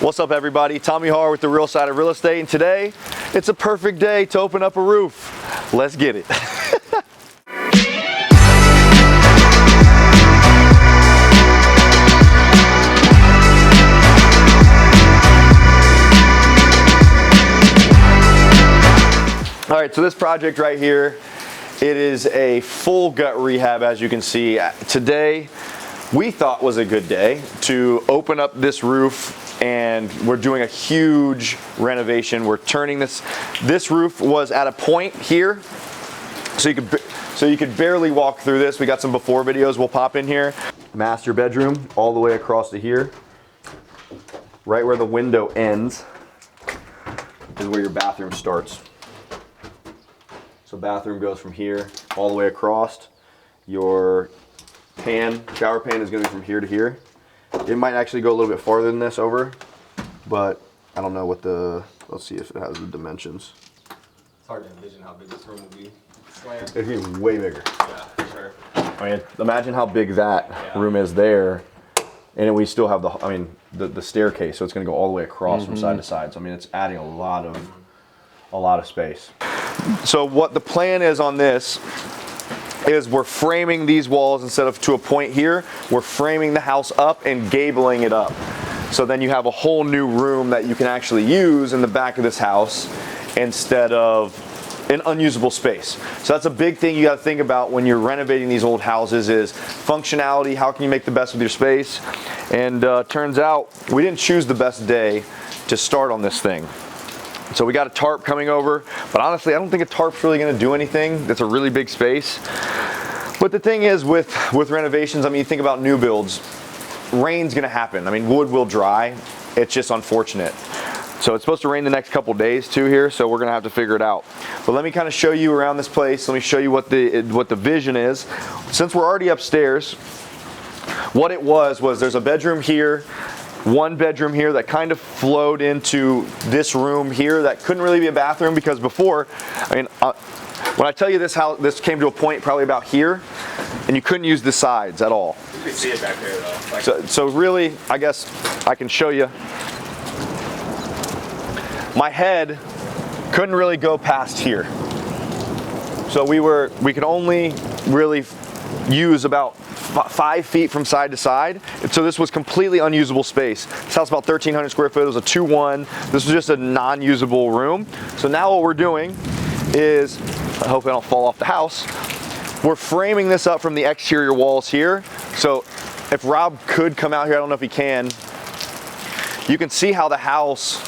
What's up, everybody? Tommy Har with The Real Side of Real Estate, and today it's a perfect day to open up a roof. Let's get it. All right, so this project right here, it is a full gut rehab, as you can see. Today, we thought was a good day to open up this roof, and we're doing a huge renovation. We're turning this roof was at a point here, so you could barely walk through this. We got some before videos we'll pop in here. Master bedroom all the way across to here. Right where the window ends is where your bathroom starts. So bathroom goes from here all the way across. Your shower pan is going to be from here to here. It might actually go a little bit farther than this over, but I don't know what let's see if it has the dimensions. It's hard to envision how big this room will be. It's going to be way bigger. Yeah, for sure. I mean, imagine how big that room is there, and we still have the staircase, so it's going to go all the way across from side to side. So I mean, it's adding a lot of space. So what the plan is on this is we're framing these walls instead of to a point here. We're framing the house up and gabling it up. So then you have a whole new room that you can actually use in the back of this house instead of an unusable space. So that's a big thing you got to think about when you're renovating these old houses is functionality. How can you make the best with your space? And turns out we didn't choose the best day to start on this thing. So we got a tarp coming over, but honestly, I don't think a tarp's really gonna do anything. That's a really big space. But the thing is with renovations, I mean, you think about new builds, rain's gonna happen. I mean, wood will dry. It's just unfortunate. So it's supposed to rain the next couple days too here, so we're gonna have to figure it out. But let me kind of show you around this place. Let me show you what the vision is. Since we're already upstairs, what it was there's a bedroom here, one bedroom here that kind of flowed into this room here that couldn't really be a bathroom because before, I mean, when I tell you this came to a point probably about here, and you couldn't use the sides at all. You can see it back there though. So really, I guess I can show you. My head couldn't really go past here. So we could only really use about 5 feet from side to side. So this was completely unusable space. This house is about 1,300 square foot. It was a 2-1. This was just a non-usable room. So now what we're doing is, hopefully I don't fall off the house, we're framing this up from the exterior walls here. So if Rob could come out here, I don't know if he can, you can see how the house,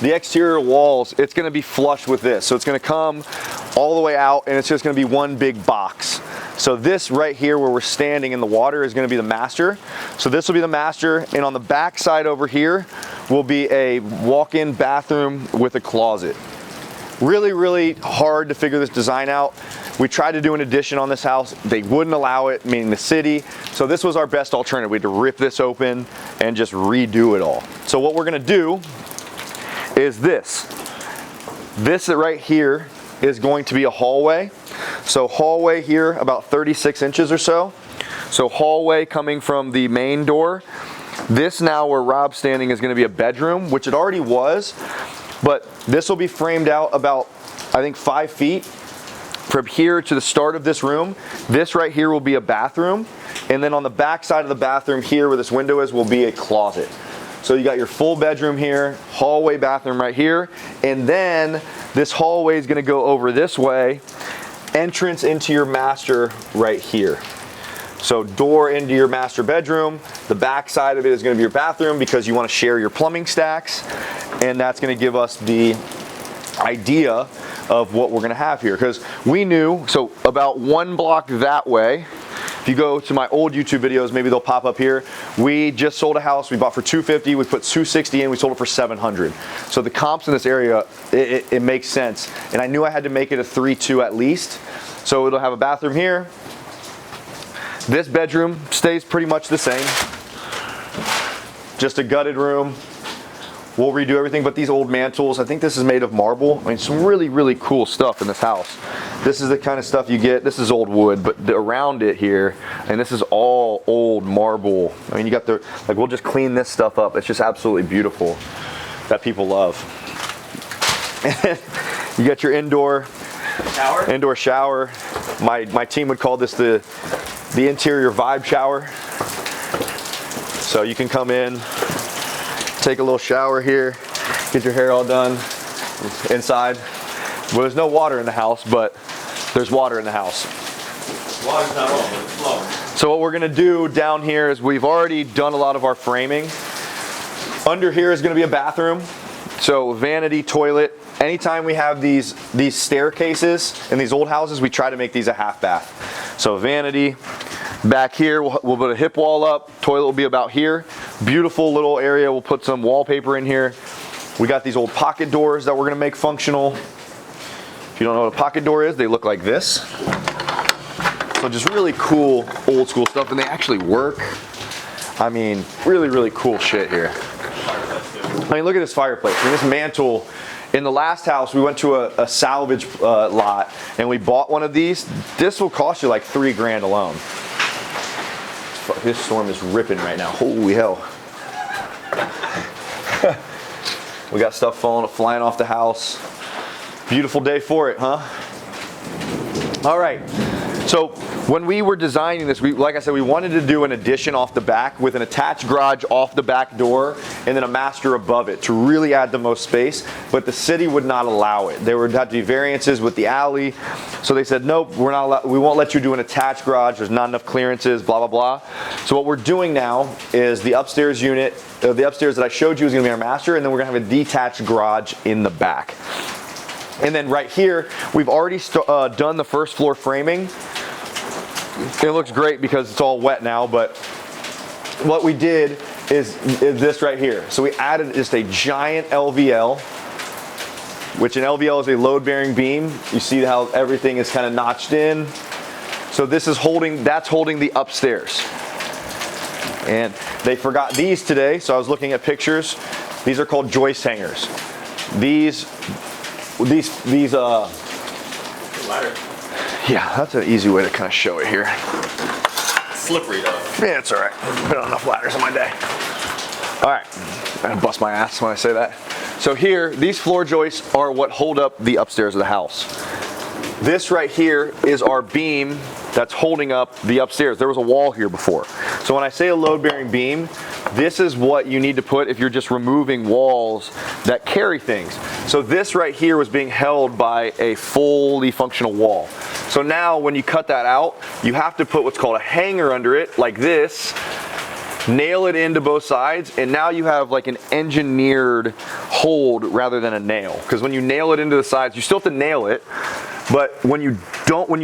the exterior walls, it's gonna be flush with this. So it's gonna come all the way out and it's just gonna be one big box. So this right here where we're standing in the water is gonna be the master. So this will be the master, and on the back side over here will be a walk-in bathroom with a closet. Really, really hard to figure this design out. We tried to do an addition on this house. They wouldn't allow it, meaning the city. So this was our best alternative. We had to rip this open and just redo it all. So what we're gonna do is this right here is going to be a hallway. So hallway here about 36 inches or so. So hallway coming from the main door. This now where Rob's standing is going to be a bedroom, which it already was, but this will be framed out about, I think, 5 feet from here to the start of this room. This right here will be a bathroom, and then on the back side of the bathroom here where this window is will be a closet. So you got your full bedroom here, hallway, bathroom right here, and then this hallway is going to go over this way, entrance into your master right here. So door into your master bedroom, the back side of it is going to be your bathroom because you want to share your plumbing stacks, and that's going to give us the idea of what we're going to have here, because we knew, so about 1 block that way, if you go to my old YouTube videos, maybe they'll pop up here. We just sold a house we bought for $250. We put $260 in. We sold it for $700. So the comps in this area, it makes sense. And I knew I had to make it a 3-2 at least. So it'll have a bathroom here. This bedroom stays pretty much the same. Just a gutted room. We'll redo everything but these old mantles. I think this is made of marble. I mean, some really, really cool stuff in this house. This is the kind of stuff you get. This is old wood, but around it here, and this is all old marble. I mean, you got the, like, we'll just clean this stuff up. It's just absolutely beautiful that people love. You got your indoor shower. My team would call this the interior vibe shower. So you can come in, take a little shower here, get your hair all done inside. Well, there's no water in the house, but there's water in the house. Water's not on, but it's flowing. So what we're gonna do down here is we've already done a lot of our framing. Under here is gonna be a bathroom. So vanity, toilet. Anytime we have these staircases in these old houses, we try to make these a half bath. So vanity. Back here, we'll put a hip wall up. Toilet will be about here. Beautiful little area. We'll put some wallpaper in here. We got these old pocket doors that we're gonna make functional. If you don't know what a pocket door is, they look like this. So just really cool old school stuff, and they actually work. I mean, really, really cool shit here. I mean, look at this fireplace. I mean, this mantle. In the last house, we went to a salvage lot, and we bought one of these. This will cost you like $3 grand alone. Fuck, this storm is ripping right now. Holy hell. We got stuff flying off the house. Beautiful day for it, huh? All right. So when we were designing this, like I said, we wanted to do an addition off the back with an attached garage off the back door and then a master above it to really add the most space, but the city would not allow it. There would have to be variances with the alley. So they said, nope, we won't let you do an attached garage. There's not enough clearances, blah, blah, blah. So what we're doing now is the upstairs unit, the upstairs that I showed you is gonna be our master, and then we're gonna have a detached garage in the back. And then right here, we've already done the first floor framing. It looks great because it's all wet now, but what we did is this right here. So we added just a giant LVL, which an LVL is a load-bearing beam. You see how everything is kind of notched in. So this is that's holding the upstairs. And they forgot these today, so I was looking at pictures. These are called joist hangers. These Ladder. Yeah, that's an easy way to kind of show it here. Slippery though. Yeah, it's all right. Put on enough ladders in my day. All right, I'm gonna bust my ass when I say that. So here, these floor joists are what hold up the upstairs of the house. This right here is our beam that's holding up the upstairs. There was a wall here before. So when I say a load-bearing beam, this is what you need to put if you're just removing walls that carry things. So this right here was being held by a fully functional wall. So now when you cut that out, you have to put what's called a hanger under it, like this, nail it into both sides, and now you have like an engineered hold rather than a nail. Because when you nail it into the sides, you still have to nail it, but when you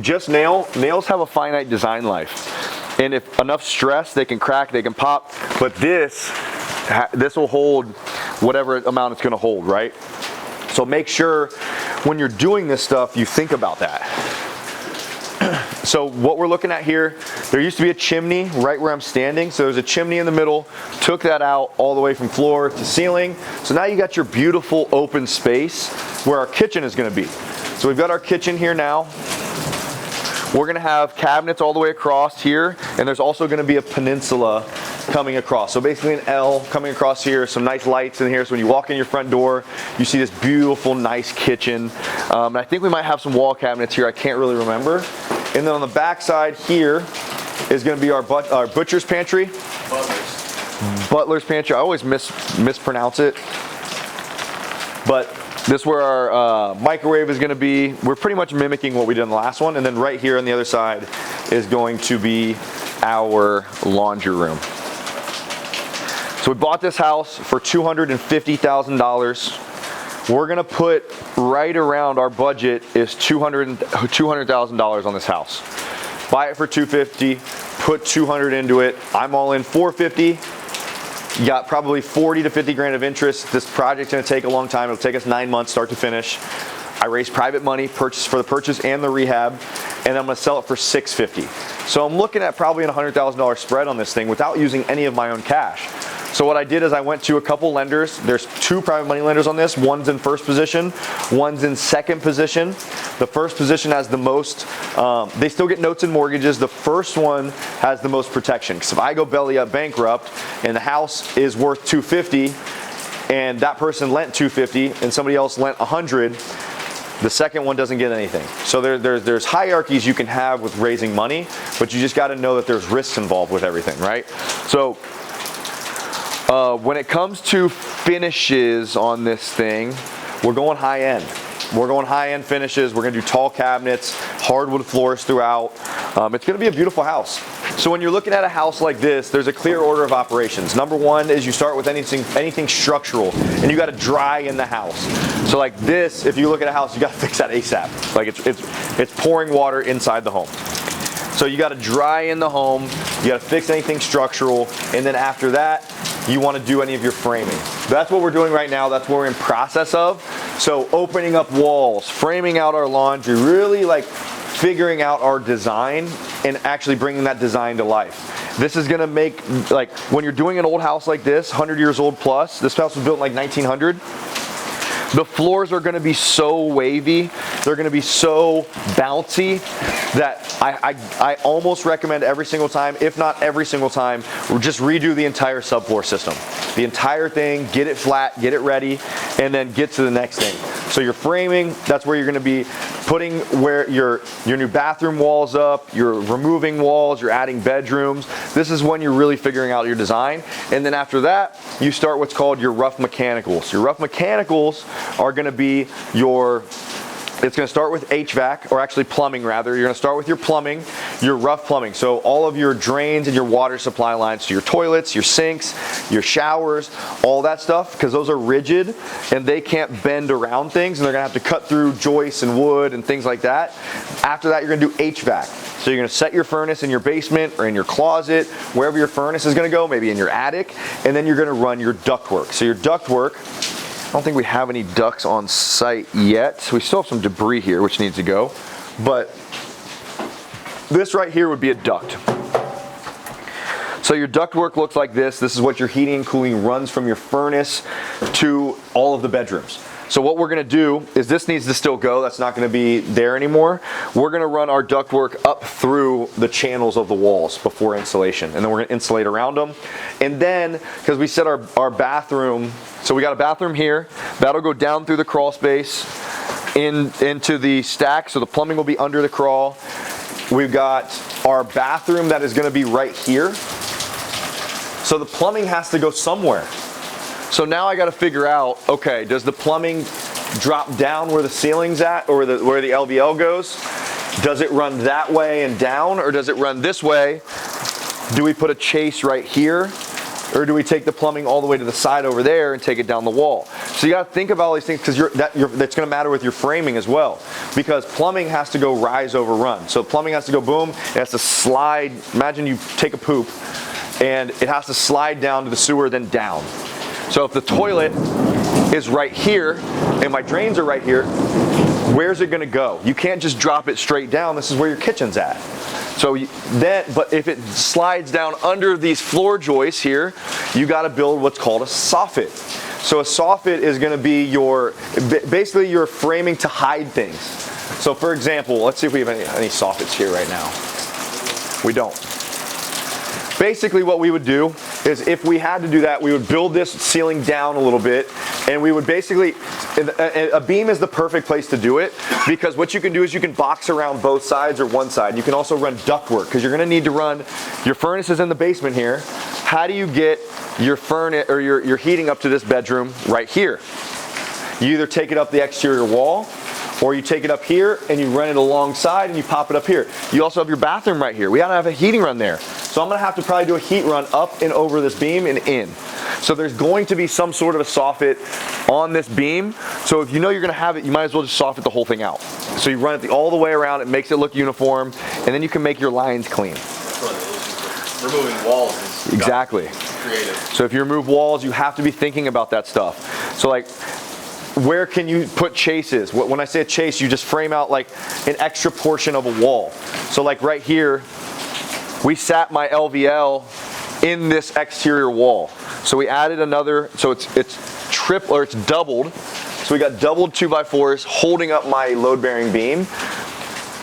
just nails have a finite design life. And if enough stress, they can crack, they can pop, but this will hold whatever amount it's gonna hold, right? So make sure when you're doing this stuff, you think about that. So what we're looking at here, there used to be a chimney right where I'm standing. So there's a chimney in the middle, took that out all the way from floor to ceiling. So now you got your beautiful open space where our kitchen is gonna be. So we've got our kitchen here now. We're gonna have cabinets all the way across here, and there's also gonna be a peninsula coming across. So basically an L coming across here, some nice lights in here. So when you walk in your front door, you see this beautiful, nice kitchen. And I think we might have some wall cabinets here, I can't really remember. And then on the back side here is gonna be our butcher's pantry. Butler's pantry, I always mispronounce it. But this is where our microwave is gonna be. We're pretty much mimicking what we did in the last one. And then right here on the other side is going to be our laundry room. So we bought this house for $250,000. We're gonna put right around our budget is $200,000 on this house. Buy it for $250, put $200 into it. I'm all in $450. You got probably 40 to 50 grand of interest. This project's gonna take a long time. It'll take us 9 months start to finish. I raised private money for the purchase and the rehab, and I'm gonna sell it for $650. So I'm looking at probably a $100,000 spread on this thing without using any of my own cash. So what I did is I went to a couple lenders. There's 2 private money lenders on this. One's in first position, one's in second position. The first position has the most, they still get notes and mortgages. The first one has the most protection. Because if I go belly up bankrupt and the house is worth $250 and that person lent $250 and somebody else lent $100, the second one doesn't get anything. So there's hierarchies you can have with raising money, but you just got to know that there's risks involved with everything, right? So when it comes to finishes on this thing, we're going high end. We're going high end finishes. We're going to do tall cabinets, hardwood floors throughout. It's going to be a beautiful house. So when you're looking at a house like this, there's a clear order of operations. Number one is you start with anything structural, and you got to dry in the house. So like this, if you look at a house, you got to fix that ASAP. Like it's pouring water inside the home. So you got to dry in the home, you got to fix anything structural, and then after that, you want to do any of your framing. That's what we're doing right now. That's what we're in process of. So opening up walls, framing out our laundry, really like figuring out our design and actually bringing that design to life. This is gonna make, like, when you're doing an old house like this, 100 years old plus, this house was built in like 1900, the floors are gonna be so wavy, they're gonna be so bouncy that I almost recommend every single time, if not every single time, just redo the entire subfloor system. The entire thing, get it flat, get it ready, and then get to the next thing. So your framing, that's where you're gonna be putting where your new bathroom walls up, you're removing walls, you're adding bedrooms. This is when you're really figuring out your design. And then after that, you start what's called your rough mechanicals. Your rough mechanicals are gonna be it's going to start with HVAC, or actually plumbing rather. You're going to start with your plumbing, your rough plumbing. So all of your drains and your water supply lines, so your toilets, your sinks, your showers, all that stuff, because those are rigid and they can't bend around things, and they're going to have to cut through joists and wood and things like that. After that, you're going to do HVAC. So you're going to set your furnace in your basement or in your closet, wherever your furnace is going to go, maybe in your attic, and then you're going to run your ductwork. So your ductwork, I don't think we have any ducts on site yet. We still have some debris here which needs to go, but this right here would be a duct. So your ductwork looks like this. This is what your heating and cooling runs from your furnace to all of the bedrooms. So what we're gonna do is, this needs to still go, that's not gonna be there anymore. We're gonna run our ductwork up through the channels of the walls before insulation, and then we're gonna insulate around them. And then, because we set our bathroom, so we got a bathroom here, that'll go down through the crawl space into the stack, so the plumbing will be under the crawl. We've got our bathroom that is gonna be right here. So the plumbing has to go somewhere. So now I got to figure out, okay, does the plumbing drop down where the ceiling's at, or where the LVL goes? Does it run that way and down, or does it run this way? Do we put a chase right here, or do we take the plumbing all the way to the side over there and take it down the wall? So you got to think about all these things, because that's going to matter with your framing as well, because plumbing has to go rise over run. So plumbing has to go boom, it has to slide. Imagine you take a poop and it has to slide down to the sewer, then down. So if the toilet is right here and my drains are right here, where's it gonna go? You can't just drop it straight down. This is where your kitchen's at. So but if it slides down under these floor joists here, you gotta build what's called a soffit. So a soffit is gonna be basically your framing to hide things. So for example, let's see if we have any soffits here right now. We don't. Basically what we would do is, if we had to do that, we would build this ceiling down a little bit, and we would basically, a beam is the perfect place to do it, because what you can do is you can box around both sides or one side. You can also run ductwork, because you're going to need to run, your furnace is in the basement here. How do you get your furnace or your heating up to this bedroom right here? You either take it up the exterior wall, or you take it up here and you run it alongside and you pop it up here. You also have your bathroom right here. We gotta have a heating run there. So I'm gonna have to probably do a heat run up and over this beam and in. So there's going to be some sort of a soffit on this beam. So if you know you're gonna have it, you might as well just soffit the whole thing out. So you run it all the way around, it makes it look uniform, and then you can make your lines clean. Removing walls is exactly creative. So if you remove walls, you have to be thinking about that stuff. So like, where can you put chases? When I say a chase, you just frame out like an extra portion of a wall. So like right here, we sat my LVL in this exterior wall. So we added another, so it's doubled. So we got doubled 2x4s holding up my load-bearing beam.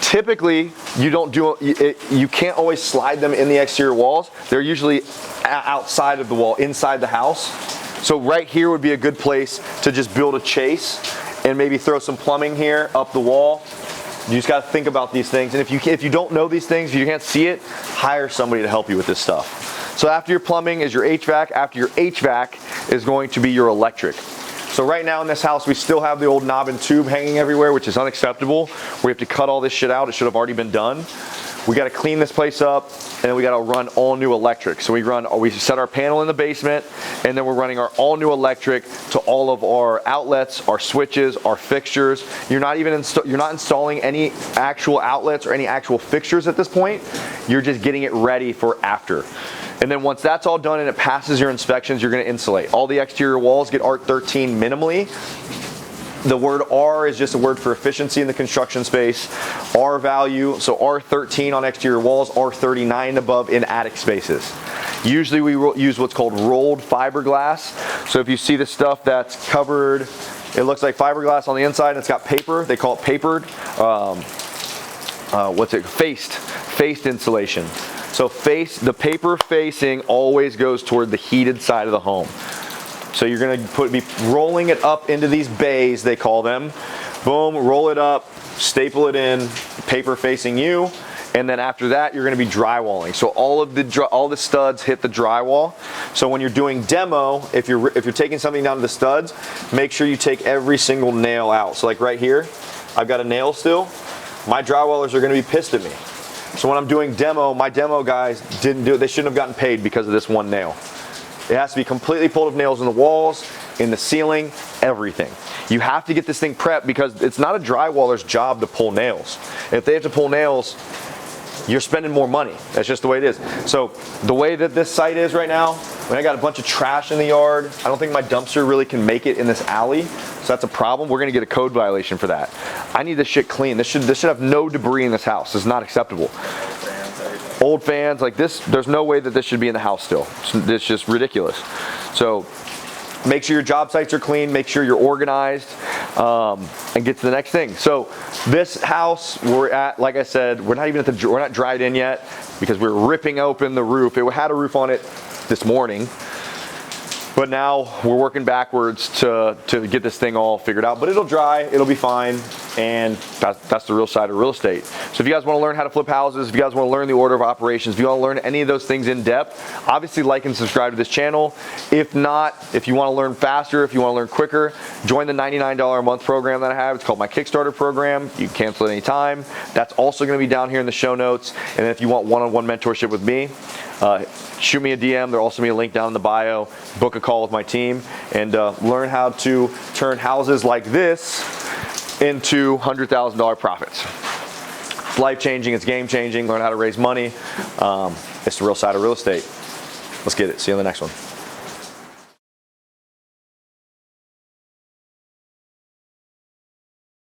Typically, you can't always slide them in the exterior walls. They're usually outside of the wall, inside the house. So right here would be a good place to just build a chase and maybe throw some plumbing here up the wall. You just got to think about these things. And if you don't know these things, if you can't see it, hire somebody to help you with this stuff. So after your plumbing is your HVAC. After your HVAC is going to be your electric. So right now in this house, we still have the old knob and tube hanging everywhere, which is unacceptable. We have to cut all this shit out. It should have already been done. We got to clean this place up, and then we got to run all new electric. So we set our panel in the basement, and then we're running our all new electric to all of our outlets, our switches, our fixtures. You're not installing any actual outlets or any actual fixtures at this point. You're just getting it ready for after. And then once that's all done and it passes your inspections, you're going to insulate. All the exterior walls get R13 minimally. The word R is just a word for efficiency in the construction space. R value, so R13 on exterior walls, R39 above in attic spaces. Usually we use what's called rolled fiberglass. So if you see the stuff that's covered, it looks like fiberglass on the inside and it's got paper. They call it papered. Faced insulation. So the paper facing always goes toward the heated side of the home. So you're going to be rolling it up into these bays, they call them. Boom, roll it up, staple it in, paper facing you, and then after that you're going to be drywalling. So all the studs hit the drywall. So when you're doing demo, if you're taking something down to the studs, make sure you take every single nail out. So like right here, I've got a nail still. My drywallers are going to be pissed at me. So when I'm doing demo, my demo guys didn't do it. They shouldn't have gotten paid because of this one nail. It has to be completely full of nails in the walls, in the ceiling, everything. You have to get this thing prepped because it's not a drywaller's job to pull nails. If they have to pull nails, you're spending more money. That's just the way it is. So the way that this site is right now, when I got a bunch of trash in the yard, I don't think my dumpster really can make it in this alley. So that's a problem. We're gonna get a code violation for that. I need this shit clean. This should have no debris in this house. This is not acceptable. Old fans like this, there's no way that this should be in the house still. It's just ridiculous. So make sure your job sites are clean, make sure you're organized, and get to the next thing. So this house we're at, like I said, we're not dried in yet because we're ripping open the roof. It had a roof on it this morning, but now we're working backwards to get this thing all figured out. But it'll dry, it'll be fine, and that's the real side of real estate. So if you guys want to learn how to flip houses, if you guys want to learn the order of operations, if you want to learn any of those things in depth, obviously like and subscribe to this channel. If not, if you want to learn faster, if you want to learn quicker, join the $99 a month program that I have. It's called my Kickstarter program. You can cancel at any time. That's also going to be down here in the show notes. And if you want one-on-one mentorship with me, shoot me a DM. There'll also be a link down in the bio. Book a call with my team and learn how to turn houses like this into $100,000 profits. It's life-changing, it's game-changing. Learn how to raise money. It's the real side of real estate. Let's get it. See you on the next one.